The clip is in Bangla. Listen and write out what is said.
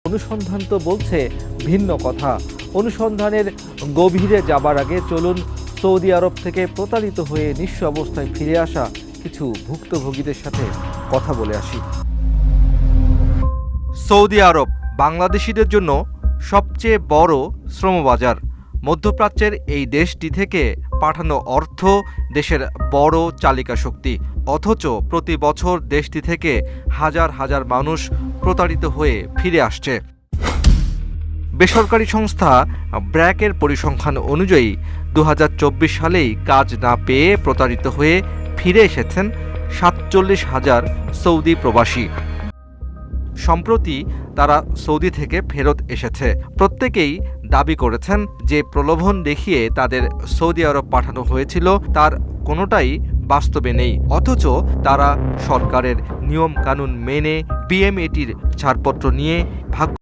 অনুসন্ধান তো বলছে ভিন্ন কথা। অনুসন্ধানের গভীরে যাবার আগে চলুন সৌদি আরব থেকে প্রতারিত হয়ে নিঃস্ব অবস্থায় ফিরে আসা কিছু ভুক্তভোগীদের সাথে কথা বলে আসি। সৌদি আরব বাংলাদেশিদের জন্য সবচেয়ে বড় শ্রমবাজার। মধ্যপ্রাচ্যের এই দেশটি থেকে পাঠানো অর্থ দেশের বড় চালিকা শক্তি। অথচ প্রতি বছর দেশটি থেকে হাজার হাজার মানুষ প্রতারিত হয়ে ফিরে আসছে। বেসরকারি সংস্থা ব্র্যাকের পরিসংখ্যান অনুযায়ী 2024 সালেই কাজ না পেয়ে প্রতারিত হয়ে ফিরে এসেছেন 47,000 সৌদি প্রবাসী। সম্প্রতি তারা সৌদি থেকে ফেরত এসেছে। প্রত্যেকেই দাবি করেছেন যে প্রলোভন দেখিয়ে তাদের সৌদি আরব পাঠানো হয়েছিল তার কোনোটাই বাস্তবে নেই। অথচ তারা সরকারের নিয়ম কানুন মেনে বিএমএটির ছাড়পত্র নিয়ে ভাগ্য